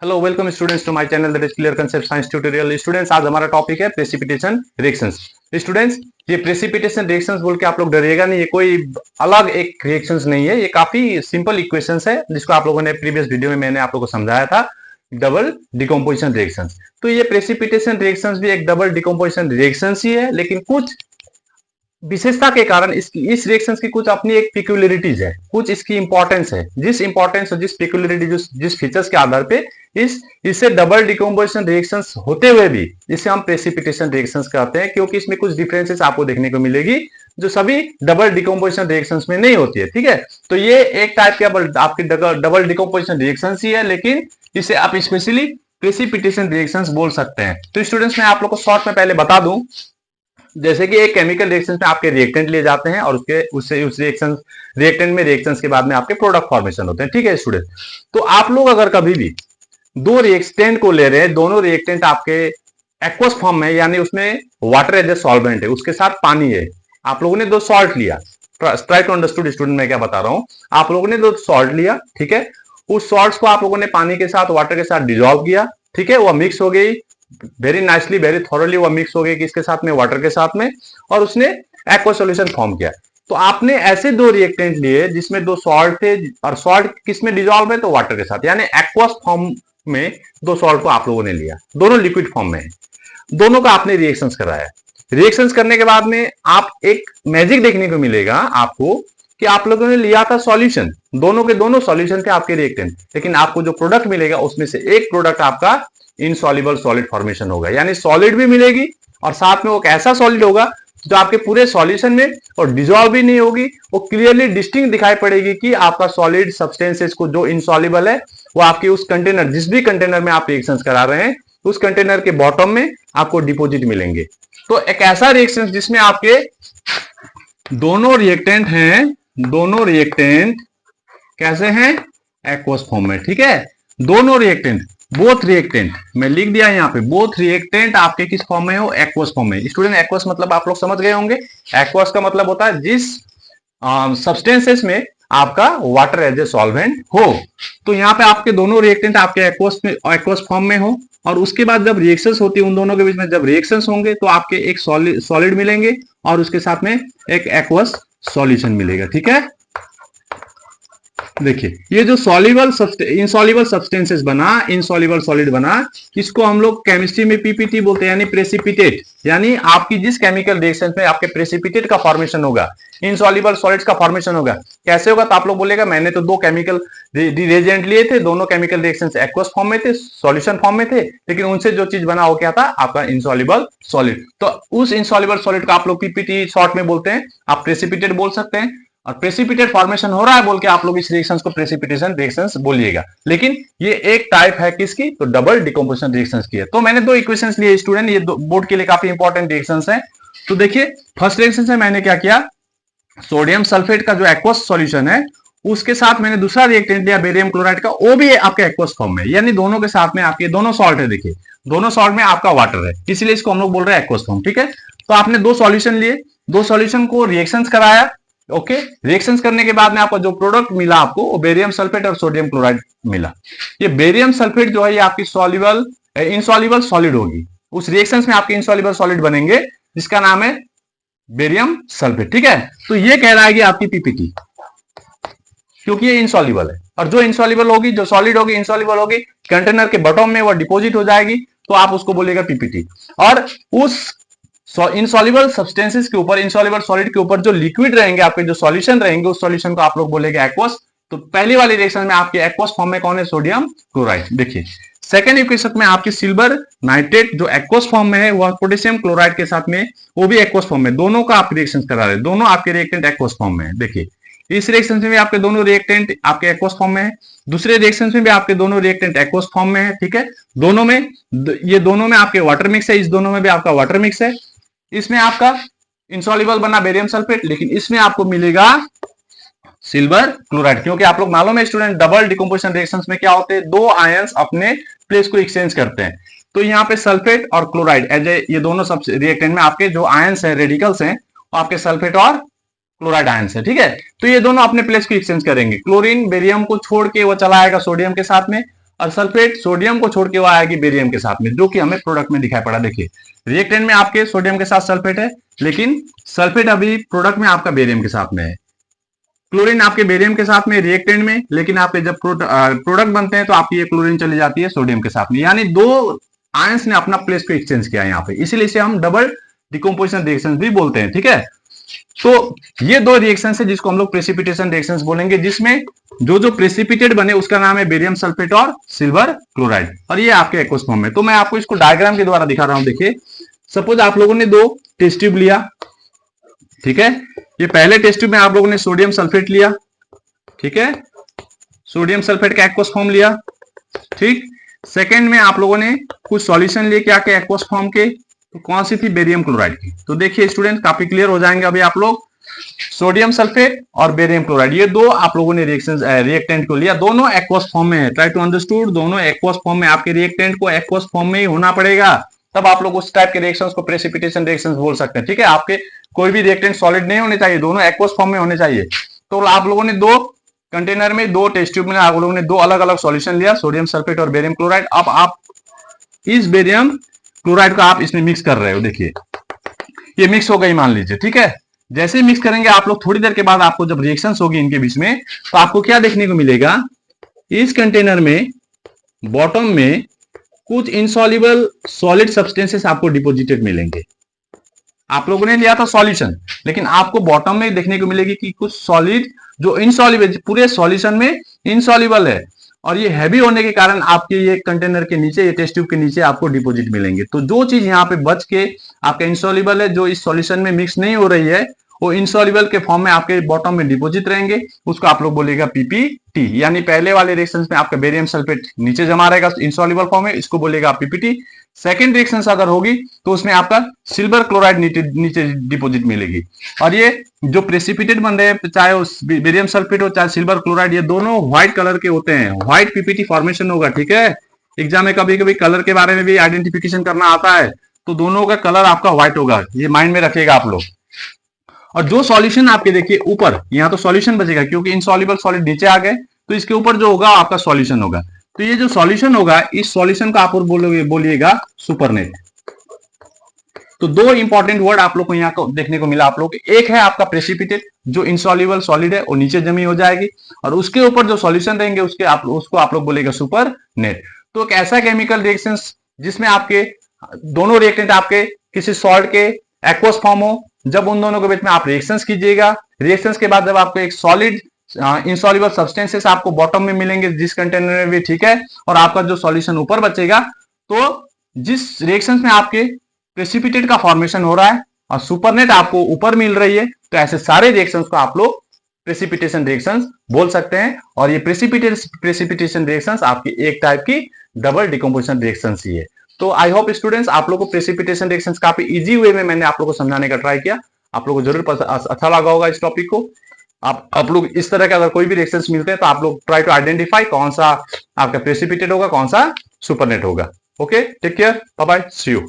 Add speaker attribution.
Speaker 1: Hello welcome students to my channel that is clear concept science tutorial. Students आज हमारा topic है precipitation reactions. Students ये precipitation reactions बोल के आप लोग डरिएगा नहीं, ये कोई अलग एक रिएक्शंस नहीं है, ये काफी सिंपल इक्वेशंस है जिसको आप लोगों ने प्रीवियस वीडियो में मैंने आप लोगों को समझाया था, डबल डिकम्पोजिशन रिएक्शंस। तो ये प्रेसिपिटेशन रिएक्शंस भी एक डबल डिकम्पोजिशन रिएक्शंस ही है, लेकिन कुछ विशेषता के कारण इस रिएक्शंस की कुछ अपनी एक पिक्यूलरिटीज है, कुछ इसकी इंपॉर्टेंस है। जिस इंपॉर्टेंस और जिस पिक्यूलरिटी जिस फीचर्स के आधार पे इससे डबल डिकम्पोजिशन रिएक्शंस होते हुए भी इसे हम प्रेसिपिटेशन रिएक्शंस कहते हैं, क्योंकि इसमें कुछ डिफरेंसेस आपको देखने को मिलेगी जो सभी डबल डिकम्पोजिशन रिएक्शंस में नहीं होती है। ठीक है, तो ये एक टाइप के आपकी डबल डिकम्पोजिशन रिएक्शंस ही है, लेकिन इसे आप स्पेशली प्रेसिपिटेशन रिएक्शंस बोल सकते हैं। तो स्टूडेंट्स मैं आप लोग को शॉर्ट में पहले बता दूं, जैसे कि एक केमिकल रिएक्शन में आपके रिएक्टेंट लिए जाते हैं और उस रिएक्शन रिएक्टेंट में रिएक्शंस के बाद में आपके प्रोडक्ट फॉर्मेशन होते हैं। ठीक है स्टूडेंट, तो आप लोग अगर कभी भी दो रिएक्टेंट को ले रहे हैं, दोनों रिएक्टेंट आपके एक्वस फॉर्म में, यानी उसमें वाटर एज ए सॉल्वेंट है, उसके साथ पानी है, आप लोगों ने दो सॉल्ट लिया। ट्राई टू अंडरस्टूड स्टूडेंट, मैं क्या बता रहा हूं, आप लोगों ने दो सॉल्ट लिया, ठीक है, उस सॉल्ट्स को आप लोगों ने पानी के साथ वाटर के साथ डिजोल्व किया, ठीक है, वो मिक्स हो गई वेरी नाइसली, वेरी थॉरली वो मिक्स हो गई किसके साथ में, वाटर के साथ में, और उसने एक्वा सॉल्यूशन फॉर्म किया। तो आपने ऐसे दो रिएक्टेंट लिए जिसमें दो सॉल्ट थे, और सॉल्ट किसमें डिजोल्व है, तो वाटर के साथ, यानी एक्वस फॉर्म में दो सॉल्ट को आप लोगों ने लिया, दोनों लिक्विड फॉर्म में है, दोनों का आपने रिएक्शंस कराया। रिएक्शंस करने के बाद में आप एक मैजिक देखने को मिलेगा आपको कि आप लोगों ने लिया था सॉल्यूशन, दोनों के दोनों सॉल्यूशन थे आपके रिएक्टेंट, लेकिन आपको जो प्रोडक्ट मिलेगा उसमें से एक प्रोडक्ट आपका इनसॉल्युबल सॉलिड फॉर्मेशन होगा, यानी सॉलिड भी मिलेगी और साथ में वो कैसा सॉलिड होगा जो आपके पूरे सॉल्यूशन में और डिजोल्व भी नहीं होगी, वो क्लियरली डिस्टिंक्ट दिखाई पड़ेगी कि आपका सॉलिड सब्सटेंसेस को जो इनसॉल्युबल है वो आपके उस कंटेनर, जिस भी कंटेनर में आप रिएक्शंस करा रहे हैं, उस कंटेनर के बॉटम में आपको डिपोजिट मिलेंगे। तो एक ऐसा रिएक्शन जिसमें आपके दोनों रिएक्टेंट हैं, दोनों रिएक्टेंट कैसे हैं, एक्वस फॉर्म में। ठीक है, दोनों रिएक्टेंट, बोथ रिएक्टेंट, मैं लिख दिया यहाँ पे, बोथ रिएक्टेंट आपके किस फॉर्म में हो, एक्वस फॉर्म में। स्टूडेंट एक्वस मतलब आप लोग समझ गए होंगे, एक्वस का मतलब होता है जिस सब्सटेंसेस में आपका वाटर एज ए सॉल्वेंट हो। तो यहाँ पे आपके दोनों रिएक्टेंट आपके एक्वस फॉर्म में हो, और उसके बाद जब रिएक्शंस होती है उन दोनों के बीच में, जब रिएक्शंस होंगे तो आपके एक सॉलिड मिलेंगे और उसके साथ में एक एक्वस सॉल्यूशन मिलेगा। ठीक है, देखिए ये जो सॉल्युबल इनसॉल्युबल सब्सटेंसेस बना, इनसॉल्युबल सॉलिड बना, इसको हम लोग केमिस्ट्री में पीपीटी बोलते हैं, यानी प्रेसिपिटेट, यानी आपकी जिस केमिकल रिएक्शन में आपके प्रेसिपिटेट का फॉर्मेशन होगा, इनसॉल्युबल सॉलिड्स का फॉर्मेशन होगा। कैसे होगा, तो आप लोग बोलेगा मैंने तो दो केमिकल रिएजेंट लिए थे, दोनों केमिकल रिएक्शंस एक्वस फॉर्म में थे, सॉल्यूशन फॉर्म में थे, लेकिन उनसे जो चीज बना वो क्या था, आपका इनसॉल्युबल सॉलिड। तो उस इनसॉल्युबल सॉलिड का आप लोग पीपीटी शॉर्ट में बोलते हैं, आप प्रेसिपिटेट बोल सकते हैं। और प्रेसिपिटेट फॉर्मेशन हो रहा है बोल के आप लोग इस रिएक्शंस को प्रेसिपिटेशन रिएक्शंस बोलिएगा, लेकिन ये एक टाइप है किसकी, तो डबल डिकम्पोजिशन रिएक्शंस की है। तो मैंने दो इक्वेशंस लिए स्टूडेंट, ये बोर्ड के लिए काफी इंपॉर्टेंट रिएक्शंस हैं। तो देखिए फर्स्ट रिएक्शन से मैंने क्या किया, सोडियम सल्फेट का जो एक्वस सॉल्यूशन है उसके साथ मैंने दूसरा रिएक्टेंट लिया बेरियम क्लोराइड का, वो भी आपके एक्वस फॉर्म में, यानी दोनों के साथ में आपके दोनों सॉल्ट है, देखिए दोनों सॉल्ट में आपका वाटर है, इसलिए इसको हम लोग बोल रहे हैं एक्वस फॉर्म। ठीक है, तो आपने दो सॉल्यूशन लिए, दो सॉल्यूशन को रिएक्शंस कराया, ओके, रिएक्शंस करने के बाद में आपको जो प्रोडक्ट मिला आपको वो बेरियम सल्फेट और सोडियम क्लोराइड मिला। ये बेरियम सल्फेट जो है ये आपकी सॉल्युबल इनसॉल्युबल सॉलिड होगी, उस रिएक्शंस में आपके इनसॉल्युबल सॉलिड बनेंगे जिसका नाम है बेरियम सल्फेट। ठीक है, तो ये कह रहा है कि आपकी पीपीटी, क्योंकि ये इनसॉल्युबल है, और जो इनसॉल्युबल होगी, जो सॉलिड होगी इनसॉल्युबल होगी, कंटेनर के बॉटम में वो डिपोजिट हो जाएगी, तो आप उसको बोलेगा पीपीटी। और उस इनसॉल्युबल सब्सटेंसेस के ऊपर, इनसॉल्युबल सॉलिड के ऊपर जो लिक्विड रहेंगे, आपके जो सॉल्यूशन रहेंगे, उस सॉल्यूशन को आप लोग बोलेंगे एक्वस। तो पहली वाली रिएक्शन में आपके एक्वस फॉर्म में कौन है, सोडियम क्लोराइड। देखिए सेकेंड इक्वेशन में आपकी सिल्वर नाइट्रेट जो एक्वस फॉर्म में है वह पोटेशियम क्लोराइड के साथ में वो भी एक्वस फॉर्म में, दोनों का आप रिएक्शन करा रहे हैं, दोनों आपके रिएक्टेंट एक्वस फॉर्म में है। देखिए इस रिएक्शन में भी आपके दोनों रिएक्टेंट आपके एक्वस फॉर्म में है, दूसरे रिएक्शन में भी आपके दोनों रिएक्टेंट एक्वस फॉर्म में है। ठीक है, दोनों में, ये दोनों में आपके वाटर मिक्स है, इस दोनों में भी आपका वाटर मिक्स है। इसमें आपका इंसॉल्युबल बना बेरियम सल्फेट, लेकिन इसमें आपको मिलेगा सिल्वर क्लोराइड, क्योंकि आप लोग मालूम है स्टूडेंट डबल डिकम्पोजिशन रिएक्शंस में क्या होते हैं, दो आयंस अपने प्लेस को एक्सचेंज करते हैं। तो यहाँ पे सल्फेट और क्लोराइड एज ए, ये दोनों सब रिएक्टेंट में आपके जो आयंस हैं, रेडिकल्स हैं, आपके सल्फेट और क्लोराइड आयंस है। ठीक है, तो ये दोनों अपने प्लेस को एक्सचेंज करेंगे, क्लोरीन बेरियम को छोड़ के वो चला आएगा सोडियम के साथ में, और सल्फेट सोडियम को छोड़ के वो आएगी बेरियम के साथ में, जो कि हमें प्रोडक्ट में दिखाई पड़ा। देखिए रिएक्टेंट में आपके सोडियम के साथ सल्फेट है, लेकिन सल्फेट अभी प्रोडक्ट में आपका बेरियम के साथ में है। क्लोरीन आपके बेरियम के साथ में रिएक्टेंट में, लेकिन आपके जब प्रोडक्ट बनते हैं तो आपकी ये क्लोरीन चली जाती है सोडियम के साथ में, यानी दो आयंस ने अपना प्लेस को एक्सचेंज किया यहाँ पे, इसीलिए इसे हम डबल डिकम्पोजिशन रिएक्शन भी बोलते हैं। ठीक है, तो ये दो रिएक्शन है जिसको हम लोग प्रेसिपिटेशन रिएक्शंस बोलेंगे, जिसमें जो प्रेसिपिटेट बने उसका नाम है बेरियम सल्फेट और सिल्वर क्लोराइड, और ये आपके एक्वस फॉर्म में। तो मैं आपको इसको डायग्राम के द्वारा दिखा रहा हूं। देखिए सपोज आप लोगों ने दो टेस्ट ट्यूब लिया, ठीक है, ये पहले टेस्ट ट्यूब में आप लोगों ने सोडियम सल्फेट लिया, ठीक है, सोडियम सल्फेट का एक्वस फॉर्म लिया, ठीक। सेकेंड में आप लोगों ने कुछ सॉल्यूशन लिए क्या के एक्वस फॉर्म के, तो कौन सी थी, बेरियम क्लोराइड की। तो देखिए स्टूडेंट काफी क्लियर हो जाएंगे अभी आप लोग, सोडियम सल्फेट और बेरियम क्लोराइड ये दो आप लोगों ने रिएक्टेंट को लिया, दोनों एक्वस फॉर्म में है। ट्राई टू अंडरस्टूड, दोनों एक्वस फॉर्म में, आपके रिएक्टेंट को एक्वस फॉर्म में ही होना पड़ेगा, तब आप लोग उस टाइप के रिएक्शंस को प्रेसिपिटेशन रिएक्शंस बोल सकते हैं। ठीक है, आपके कोई भी रिएक्टेंट सॉलिड नहीं होने चाहिए, दोनों एक्वस फॉर्म में होने चाहिए। तो आप लोगों ने दो कंटेनर में, दो टेस्ट ट्यूब में आप लोगों ने दो अलग अलग सॉल्यूशन लिया, सोडियम सल्फेट और बेरियम क्लोराइड। अब आप इस बेरियम क्लोराइड को आप इसमें मिक्स कर रहे हो, देखिए ये मिक्स हो गई मान लीजिए, ठीक है। जैसे मिक्स करेंगे आप लोग, थोड़ी देर के बाद आपको जब रिएक्शंस होगी इनके बीच में, तो आपको क्या देखने को मिलेगा, इस कंटेनर में बॉटम में कुछ इनसॉल्युबल सॉलिड सब्सटेंसेस आपको डिपोजिटेड मिलेंगे। आप लोगों ने लिया था सॉल्यूशन, लेकिन आपको बॉटम में देखने को मिलेगी कि कुछ सॉलिड जो इनसॉल्युबल, पूरे सॉल्यूशन में इनसॉल्युबल है, और ये हैवी होने के कारण आपके ये कंटेनर के नीचे, ये टेस्ट ट्यूब के नीचे आपको डिपॉजिट मिलेंगे। तो जो चीज यहाँ पे बच के आपका इनसॉल्युबल है, जो इस सॉल्यूशन में मिक्स नहीं हो रही है, वो इनसॉल्युबल के फॉर्म में आपके बॉटम में डिपॉजिट रहेंगे, उसको आप लोग बोलेगा पीपीटी। यानी पहले वाले रिएक्शंस में आपका बेरियम सल्फेट नीचे जमा रहेगा इनसॉल्युबल फॉर्म में, इसको बोलेगा पीपीटी। सेकेंड रिएक्शन अगर होगी तो उसमें आपका सिल्वर क्लोराइड नीचे डिपॉजिट मिलेगी। और ये जो प्रेसिपिटेट बन रहे हैं, चाहे उस बेरियम सल्फेट हो चाहे सिल्वर क्लोराइड, ये दोनों व्हाइट कलर के होते हैं, व्हाइट पीपीटी फॉर्मेशन होगा। ठीक है, एग्जाम में कभी कभी कलर के बारे में भी आइडेंटिफिकेशन करना आता है, तो दोनों का कलर आपका व्हाइट होगा, ये माइंड में रखिएगा आप लोग। और जो सॉल्यूशन आपके देखिए ऊपर, यहाँ तो सॉल्यूशन बचेगा क्योंकि इनसॉल्युबल सॉलिड नीचे आ गए, तो इसके ऊपर जो होगा आपका सॉल्यूशन होगा। तो ये जो सॉल्यूशन होगा, इस सॉल्यूशन का आप बोलिएगा सुपरनेट। तो दो इंपॉर्टेंट वर्ड आप लोग को यहाँ को देखने को मिला आप लोग, एक है आपका प्रेसिपिटेट, जो इनसॉल्युबल सॉलिड है वो नीचे जमी हो जाएगी, और उसके ऊपर जो सॉल्यूशन रहेंगे उसको आप लोग बोलेगा सुपर नेट। तो एक ऐसा केमिकल रिएक्शन जिसमें आपके दोनों रिएक्टेंट आपके किसी सॉल्ट के एक्वस फॉर्म हो, जब उन दोनों के बीच में आप रिएक्शंस कीजिएगा, रिएक्शंस के बाद जब आपको एक सॉलिड इनसॉल्युबल सब्सटेंसेस आपको बॉटम में मिलेंगे जिस कंटेनर में भी, ठीक है, और आपका जो सॉल्यूशन ऊपर बचेगा, तो जिस रिएक्शंस में आपके प्रेसिपिटेट का फॉर्मेशन हो रहा है और सुपरनेट आपको ऊपर मिल रही है, तो ऐसे सारे रिएक्शंस को आप लोग प्रेसिपिटेशन रिएक्शंस बोल सकते हैं। और ये प्रेसिपिटेशन रिएक्शंस आपकी एक टाइप की डबल डिकम्पोजिशन रिएक्शंस ही है। तो आई होप स्टूडेंट्स आप लोगों को प्रेसिपिटेशन रिएक्शंस काफी इजी वे में मैंने आप लोगों को समझाने का ट्राई किया, आप लोगों को जरूर अच्छा लगा होगा इस टॉपिक को। आप लोग इस तरह के अगर कोई भी रिएक्शंस मिलते हैं तो आप लोग ट्राई टू आइडेंटिफाई कौन सा आपका प्रेसिपिटेट होगा, कौन सा सुपरनेट होगा। Okay, take care, bye bye, see you.